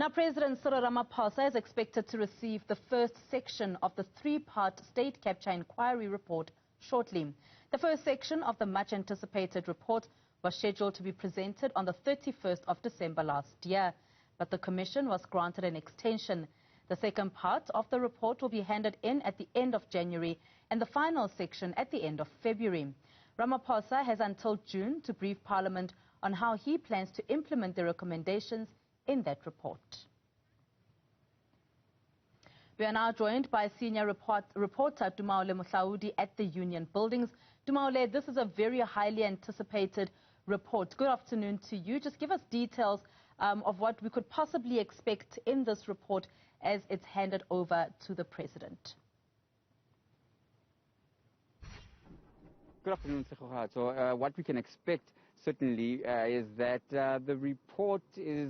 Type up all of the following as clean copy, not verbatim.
Now, President Cyril Ramaphosa is expected to receive the first section of the three-part state capture inquiry report shortly. The first section of the much-anticipated report was scheduled to be presented on the 31st of December last year, but the Commission was granted an extension. The second part of the report will be handed in at the end of January and the final section at the end of February. Ramaphosa has until June to brief Parliament on how he plans to implement the recommendations in that report. We are now joined by senior reporter Dumaole Mohlaudi at the Union Buildings. Dumaole, this is a very highly anticipated report. Good afternoon to you. Just give us details of what we could possibly expect in this report as it's handed over to the President. Good afternoon, Sekhoha. So what we can expect certainly is that the report is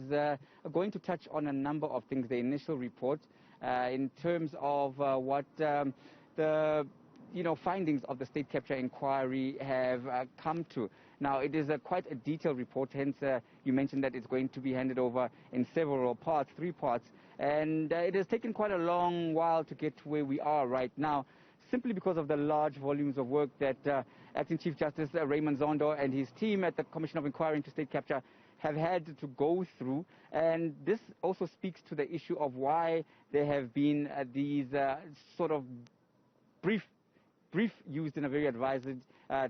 going to touch on a number of things, the initial report, in terms of what the findings of the state capture inquiry have come to. Now, it is quite a detailed report, hence you mentioned that it's going to be handed over in several parts, 3 parts, and it has taken quite a long while to get to where we are right now, simply because of the large volumes of work that Acting Chief Justice Raymond Zondo and his team at the Commission of Inquiry into State Capture have had to go through. And this also speaks to the issue of why there have been these sort of brief used in a very advised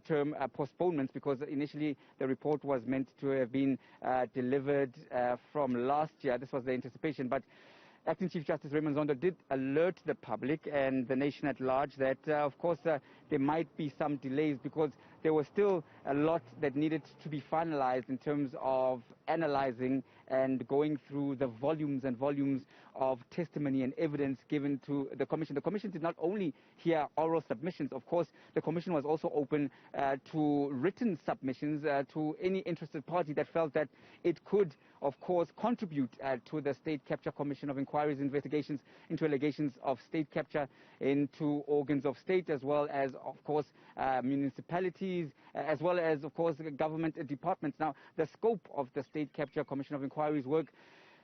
term, postponements, because initially the report was meant to have been delivered from last year. This was the anticipation, but Acting Chief Justice Raymond Zondo did alert the public and the nation at large that, of course, there might be some delays because there was still a lot that needed to be finalized in terms of analyzing and going through the volumes and volumes of testimony and evidence given to the Commission. The Commission did not only hear oral submissions. Of course, the Commission was also open to written submissions to any interested party that felt that it could, of course, contribute to the State Capture Commission of Inquiry's investigations into allegations of state capture into organs of state, as well as, of course, municipalities, as well as, of course, government departments. Now, the scope of the State Capture Commission of Inquiry's work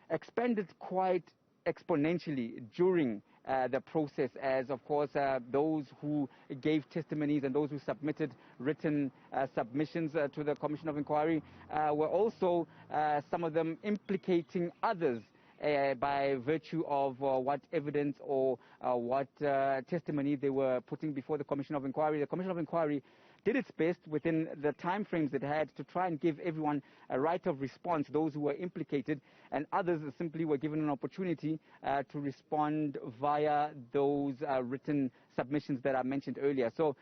expanded quite exponentially during the process, as of course those who gave testimonies and those who submitted written submissions to the Commission of Inquiry were also some of them implicating others by virtue of what evidence or what testimony they were putting before the Commission of Inquiry. The Commission of Inquiry did its best within the time frames it had to try and give everyone a right of response, those who were implicated, and others simply were given an opportunity to respond via those written submissions that I mentioned earlier. So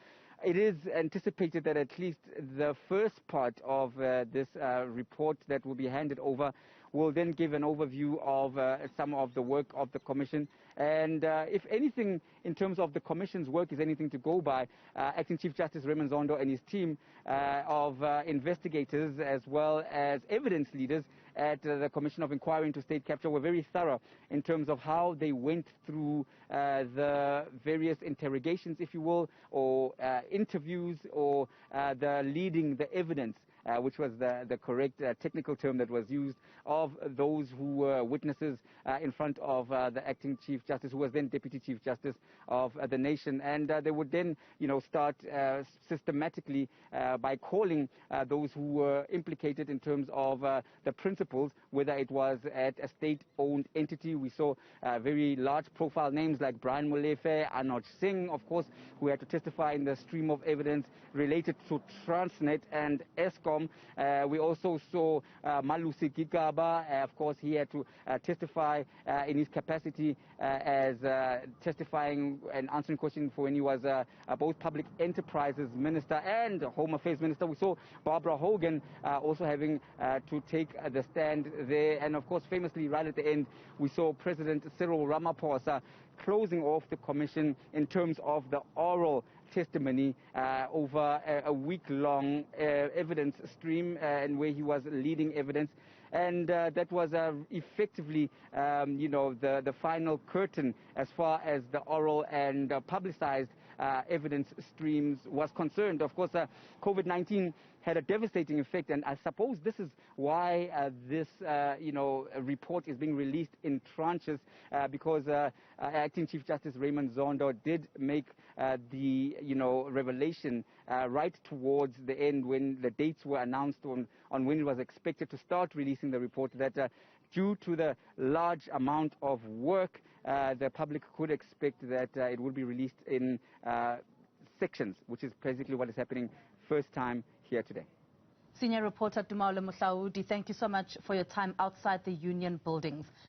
it is anticipated that at least the first part of this report that will be handed over will then give an overview of some of the work of the Commission. And if anything, in terms of the Commission's work is anything to go by, Acting Chief Justice Raymond Zondo and his team of investigators as well as evidence leaders at the Commission of Inquiry into State Capture were very thorough in terms of how they went through the various interrogations, if you will, or interviews, or the leading the evidence, which was the correct technical term that was used, of those who were witnesses in front of the Acting Chief Justice, who was then Deputy Chief Justice of the nation. And they would then, start systematically by calling those who were implicated in terms of the principles, whether it was at a state-owned entity. We saw very large profile names like Brian Molefe, Anuj Singh, of course, who had to testify in the stream of evidence related to Transnet and Eskom. We also saw Malusi Gigaba. Of course, he had to testify in his capacity as testifying and answering questions for when he was both Public Enterprises Minister and Home Affairs Minister. We saw Barbara Hogan also having to take the stand there. And of course, famously, right at the end, we saw President Cyril Ramaphosa closing off the Commission in terms of the oral testimony over a week-long evidence stream, and where he was leading evidence. And that was effectively, the final curtain as far as the oral and publicized evidence streams was concerned. Of course, COVID-19 had a devastating effect, and I suppose this is why this report is being released in tranches, because Acting Chief Justice Raymond Zondo did make the revelation right towards the end, when the dates were announced on when it was expected to start releasing the report, that due to the large amount of work, the public could expect that it would be released in sections, which is basically what is happening first time here today. Senior reporter Dumaole Mohlaudi, thank you so much for your time outside the union buildings.